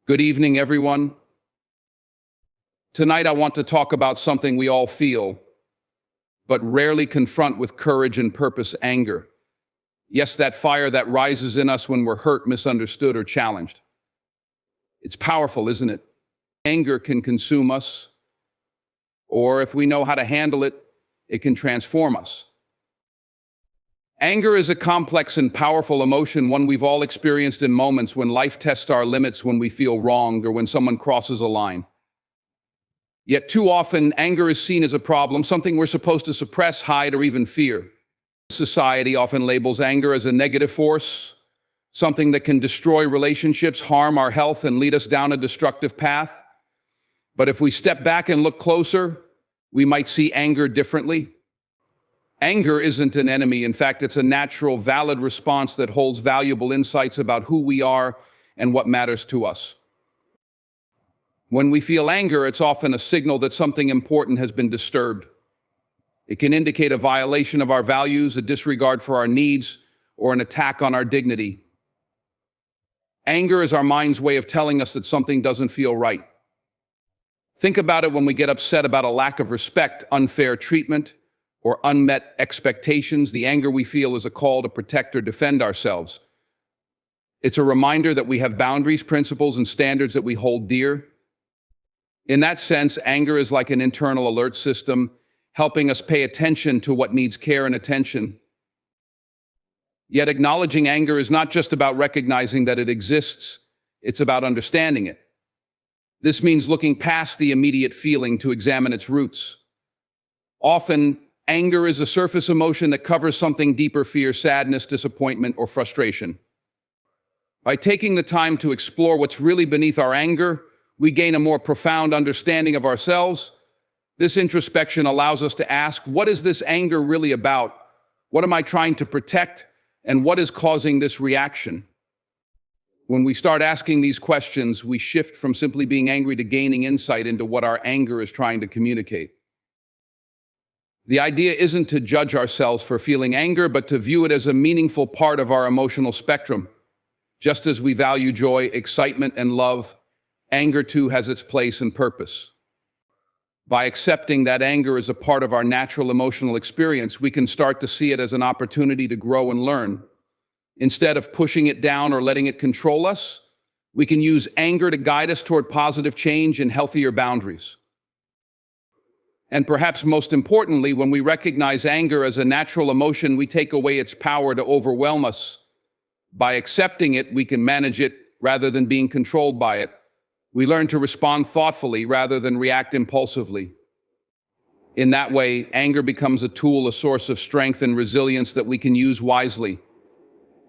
Good evening, everyone. Tonight, I want to talk about something we all feel, but rarely confront with courage and purpose: anger. Yes, that fire that rises in us when we're hurt, misunderstood, or challenged. It's powerful, isn't it? Anger can consume us, or if we know how to handle it, it can transform us. Anger is a complex and powerful emotion, one we've all experienced in moments when life tests our limits, when we feel wronged, or when someone crosses a line. Yet too often, anger is seen as a problem, something we're supposed to suppress, hide, or even fear. Society often labels anger as a negative force, something that can destroy relationships, harm our health, and lead us down a destructive path. But if we step back and look closer, we might see anger differently. Anger isn't an enemy. In fact, it's a natural, valid response that holds valuable insights about who we are and what matters to us. When we feel anger, it's often a signal that something important has been disturbed. It can indicate a violation of our values, a disregard for our needs, or an attack on our dignity. Anger is our mind's way of telling us that something doesn't feel right. Think about it when we get upset about a lack of respect, unfair treatment, or unmet expectations. The anger we feel is a call to protect or defend ourselves. It's a reminder that we have boundaries, principles, and standards that we hold dear. In that sense, anger is like an internal alert system, helping us pay attention to what needs care and attention. Yet acknowledging anger is not just about recognizing that it exists, it's about understanding it. This means looking past the immediate feeling to examine its roots. Often, anger is a surface emotion that covers something deeper: fear, sadness, disappointment, or frustration. By taking the time to explore what's really beneath our anger, we gain a more profound understanding of ourselves. This introspection allows us to ask, what is this anger really about? What am I trying to protect? And what is causing this reaction? When we start asking these questions, we shift from simply being angry to gaining insight into what our anger is trying to communicate. The idea isn't to judge ourselves for feeling anger, but to view it as a meaningful part of our emotional spectrum. Just as we value joy, excitement, and love, anger too has its place and purpose. By accepting that anger is a part of our natural emotional experience, we can start to see it as an opportunity to grow and learn. Instead of pushing it down or letting it control us, we can use anger to guide us toward positive change and healthier boundaries. And perhaps most importantly, when we recognize anger as a natural emotion, we take away its power to overwhelm us. By accepting it, we can manage it rather than being controlled by it. We learn to respond thoughtfully rather than react impulsively. In that way, anger becomes a tool, a source of strength and resilience that we can use wisely.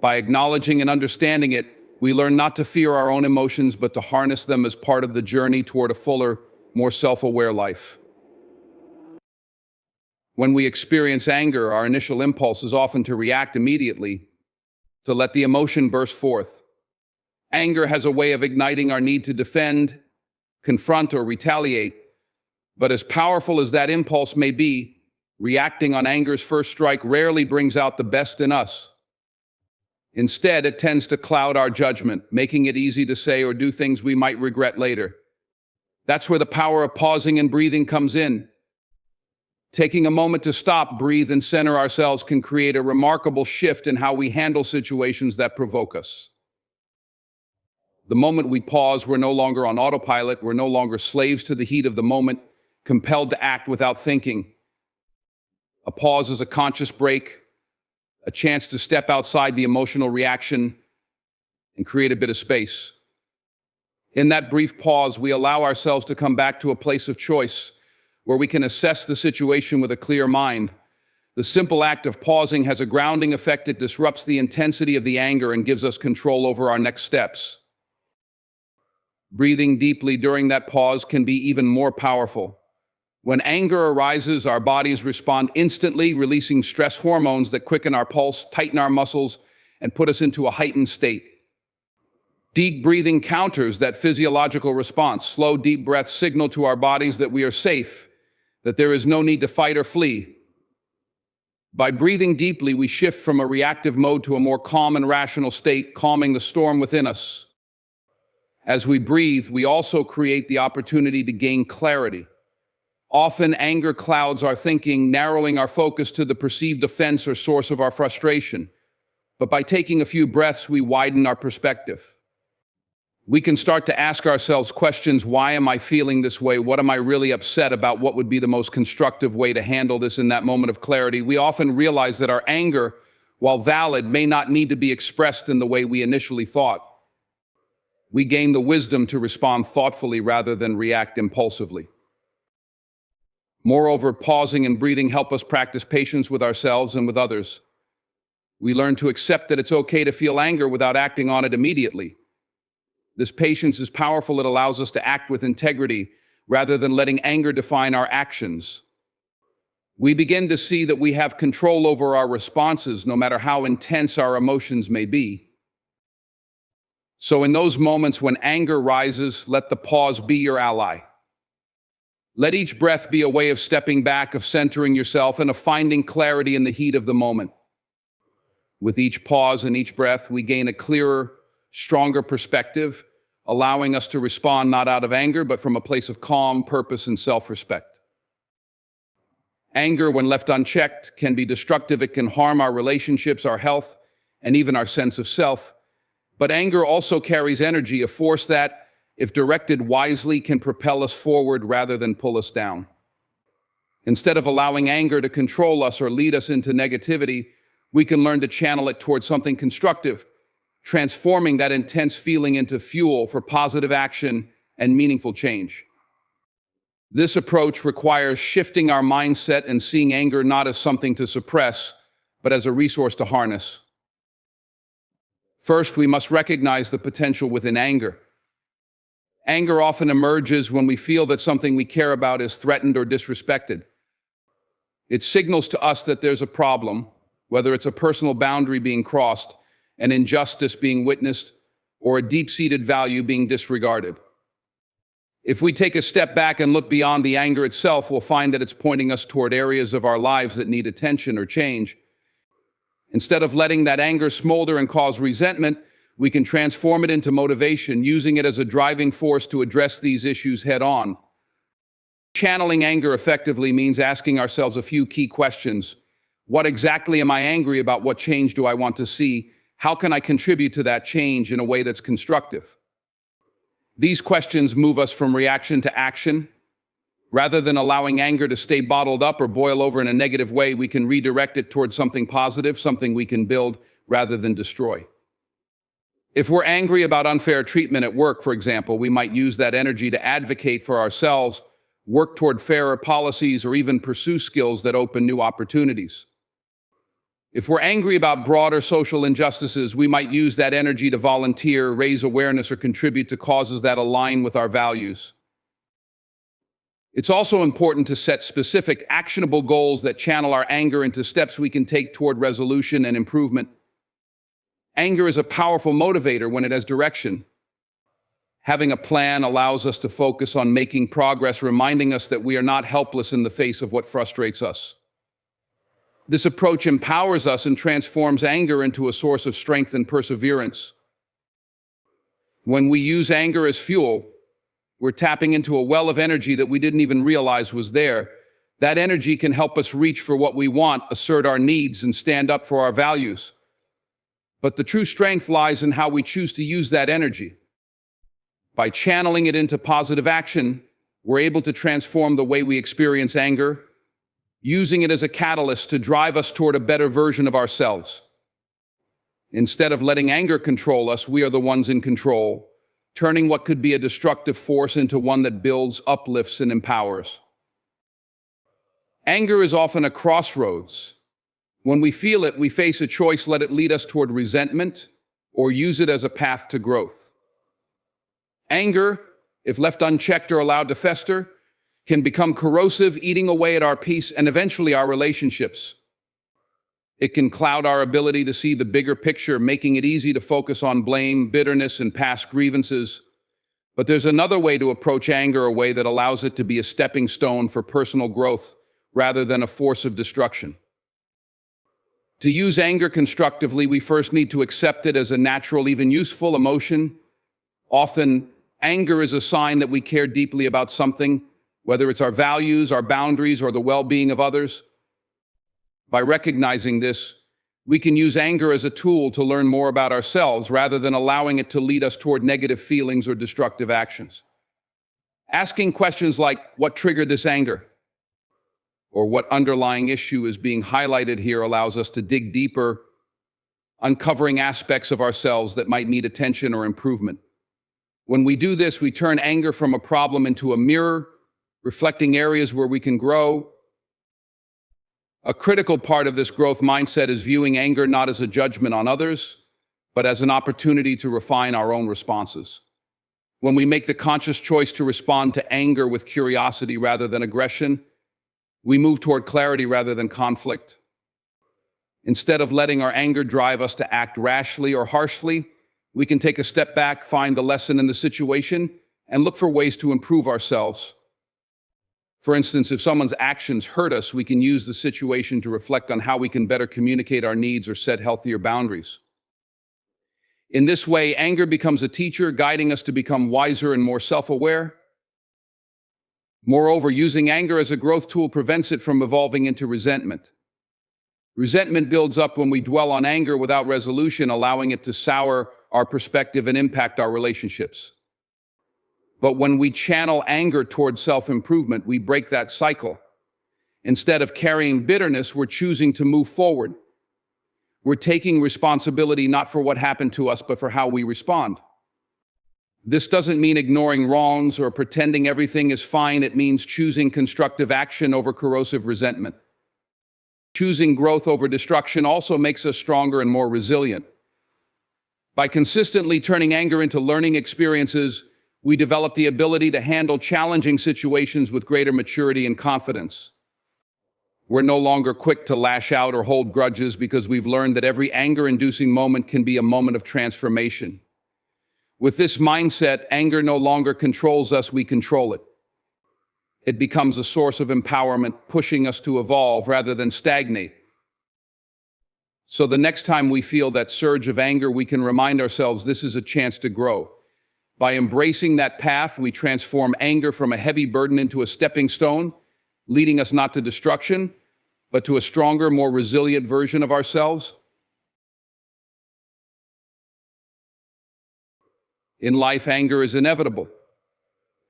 By acknowledging and understanding it, we learn not to fear our own emotions, but to harness them as part of the journey toward a fuller, more self-aware life. When we experience anger, our initial impulse is often to react immediately, to let the emotion burst forth. Anger has a way of igniting our need to defend, confront, or retaliate. But as powerful as that impulse may be, reacting on anger's first strike rarely brings out the best in us. Instead, it tends to cloud our judgment, making it easy to say or do things we might regret later. That's where the power of pausing and breathing comes in. Taking a moment to stop, breathe, and center ourselves can create a remarkable shift in how we handle situations that provoke us. The moment we pause, we're no longer on autopilot, we're no longer slaves to the heat of the moment, compelled to act without thinking. A pause is a conscious break, a chance to step outside the emotional reaction and create a bit of space. In that brief pause, we allow ourselves to come back to a place of choice, where we can assess the situation with a clear mind. The simple act of pausing has a grounding effect. It disrupts the intensity of the anger and gives us control over our next steps. Breathing deeply during that pause can be even more powerful. When anger arises, our bodies respond instantly, releasing stress hormones that quicken our pulse, tighten our muscles, and put us into a heightened state. Deep breathing counters that physiological response. Slow, deep breaths signal to our bodies that we are safe, that there is no need to fight or flee. By breathing deeply, we shift from a reactive mode to a more calm and rational state, calming the storm within us. As we breathe, we also create the opportunity to gain clarity. Often, anger clouds our thinking, narrowing our focus to the perceived offense or source of our frustration. But by taking a few breaths, we widen our perspective. We can start to ask ourselves questions: why am I feeling this way? What am I really upset about? What would be the most constructive way to handle this in that moment of clarity? We often realize that our anger, while valid, may not need to be expressed in the way we initially thought. We gain the wisdom to respond thoughtfully rather than react impulsively. Moreover, pausing and breathing help us practice patience with ourselves and with others. We learn to accept that it's okay to feel anger without acting on it immediately. This patience is powerful. It allows us to act with integrity rather than letting anger define our actions. We begin to see that we have control over our responses, no matter how intense our emotions may be. So in those moments when anger rises, let the pause be your ally. Let each breath be a way of stepping back, of centering yourself, and of finding clarity in the heat of the moment. With each pause and each breath, we gain a clearer, stronger perspective, allowing us to respond not out of anger, but from a place of calm, purpose, and self-respect. Anger, when left unchecked, can be destructive. It can harm our relationships, our health, and even our sense of self. But anger also carries energy, a force that, if directed wisely, can propel us forward rather than pull us down. Instead of allowing anger to control us or lead us into negativity, we can learn to channel it towards something constructive, transforming that intense feeling into fuel for positive action and meaningful change. This approach requires shifting our mindset and seeing anger not as something to suppress, but as a resource to harness. First, we must recognize the potential within anger. Anger often emerges when we feel that something we care about is threatened or disrespected. It signals to us that there's a problem, whether it's a personal boundary being crossed, an injustice being witnessed, or a deep-seated value being disregarded. If we take a step back and look beyond the anger itself, we'll find that it's pointing us toward areas of our lives that need attention or change. Instead of letting that anger smolder and cause resentment, we can transform it into motivation, using it as a driving force to address these issues head-on. Channeling anger effectively means asking ourselves a few key questions. What exactly am I angry about? What change do I want to see? How can I contribute to that change in a way that's constructive? These questions move us from reaction to action. Rather than allowing anger to stay bottled up or boil over in a negative way, we can redirect it towards something positive, something we can build rather than destroy. If we're angry about unfair treatment at work, for example, we might use that energy to advocate for ourselves, work toward fairer policies, or even pursue skills that open new opportunities. If we're angry about broader social injustices, we might use that energy to volunteer, raise awareness, or contribute to causes that align with our values. It's also important to set specific, actionable goals that channel our anger into steps we can take toward resolution and improvement. Anger is a powerful motivator when it has direction. Having a plan allows us to focus on making progress, reminding us that we are not helpless in the face of what frustrates us. This approach empowers us and transforms anger into a source of strength and perseverance. When we use anger as fuel, we're tapping into a well of energy that we didn't even realize was there. That energy can help us reach for what we want, assert our needs, and stand up for our values. But the true strength lies in how we choose to use that energy. By channeling it into positive action, we're able to transform the way we experience anger, using it as a catalyst to drive us toward a better version of ourselves. Instead of letting anger control us, we are the ones in control, turning what could be a destructive force into one that builds, uplifts, and empowers. Anger is often a crossroads. When we feel it, we face a choice: let it lead us toward resentment, or use it as a path to growth. Anger, if left unchecked or allowed to fester, can become corrosive, eating away at our peace and eventually our relationships. It can cloud our ability to see the bigger picture, making it easy to focus on blame, bitterness, and past grievances. But there's another way to approach anger, a way that allows it to be a stepping stone for personal growth rather than a force of destruction. To use anger constructively, we first need to accept it as a natural, even useful emotion. Often, Anger is a sign that we care deeply about something, whether it's our values, our boundaries, or the well-being of others. By recognizing this, we can use anger as a tool to learn more about ourselves rather than allowing it to lead us toward negative feelings or destructive actions. Asking questions like, what triggered this anger? Or what underlying issue is being highlighted here allows us to dig deeper, uncovering aspects of ourselves that might need attention or improvement. When we do this, we turn anger from a problem into a mirror, reflecting areas where we can grow. A critical part of this growth mindset is viewing anger not as a judgment on others, but as an opportunity to refine our own responses. When we make the conscious choice to respond to anger with curiosity rather than aggression, we move toward clarity rather than conflict. Instead of letting our anger drive us to act rashly or harshly, we can take a step back, find the lesson in the situation, and look for ways to improve ourselves. For instance, if someone's actions hurt us, we can use the situation to reflect on how we can better communicate our needs or set healthier boundaries. In this way, anger becomes a teacher, guiding us to become wiser and more self-aware. Moreover, using anger as a growth tool prevents it from evolving into resentment. Resentment builds up when we dwell on anger without resolution, allowing it to sour our perspective and impact our relationships. But when we channel anger towards self-improvement, we break that cycle. Instead of carrying bitterness, we're choosing to move forward. We're taking responsibility not for what happened to us, but for how we respond. This doesn't mean ignoring wrongs or pretending everything is fine. It means choosing constructive action over corrosive resentment. Choosing growth over destruction also makes us stronger and more resilient. By consistently turning anger into learning experiences, we develop the ability to handle challenging situations with greater maturity and confidence. We're no longer quick to lash out or hold grudges because we've learned that every anger-inducing moment can be a moment of transformation. With this mindset, anger no longer controls us, we control it. It becomes a source of empowerment, pushing us to evolve rather than stagnate. So the next time we feel that surge of anger, we can remind ourselves this is a chance to grow. By embracing that path, we transform anger from a heavy burden into a stepping stone, leading us not to destruction, but to a stronger, more resilient version of ourselves. In life, anger is inevitable.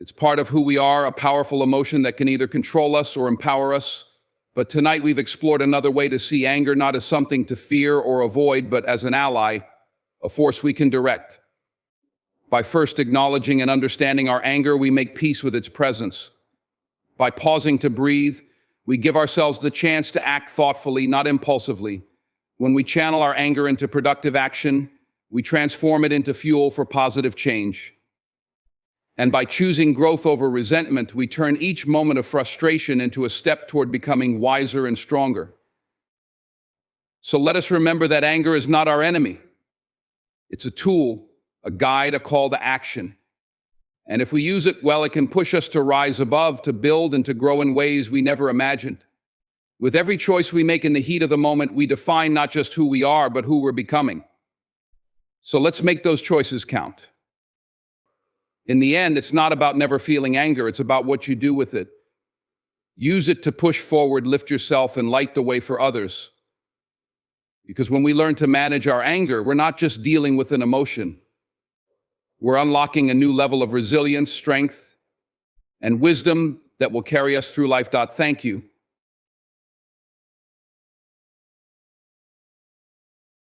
It's part of who we are, a powerful emotion that can either control us or empower us. But tonight we've explored another way to see anger not as something to fear or avoid, but as an ally, a force we can direct. By first acknowledging and understanding our anger, we make peace with its presence. By pausing to breathe, we give ourselves the chance to act thoughtfully, not impulsively. When we channel our anger into productive action, we transform it into fuel for positive change. And by choosing growth over resentment, we turn each moment of frustration into a step toward becoming wiser and stronger. So let us remember that anger is not our enemy. It's a tool, a guide, a call to action. And if we use it well, it can push us to rise above, to build and to grow in ways we never imagined. With every choice we make in the heat of the moment, we define not just who we are, but who we're becoming. So let's make those choices count. In the end, it's not about never feeling anger, it's about what you do with it. Use it to push forward, lift yourself, and light the way for others. Because when we learn to manage our anger, we're not just dealing with an emotion. We're unlocking a new level of resilience, strength, and wisdom that will carry us through life. Thank you.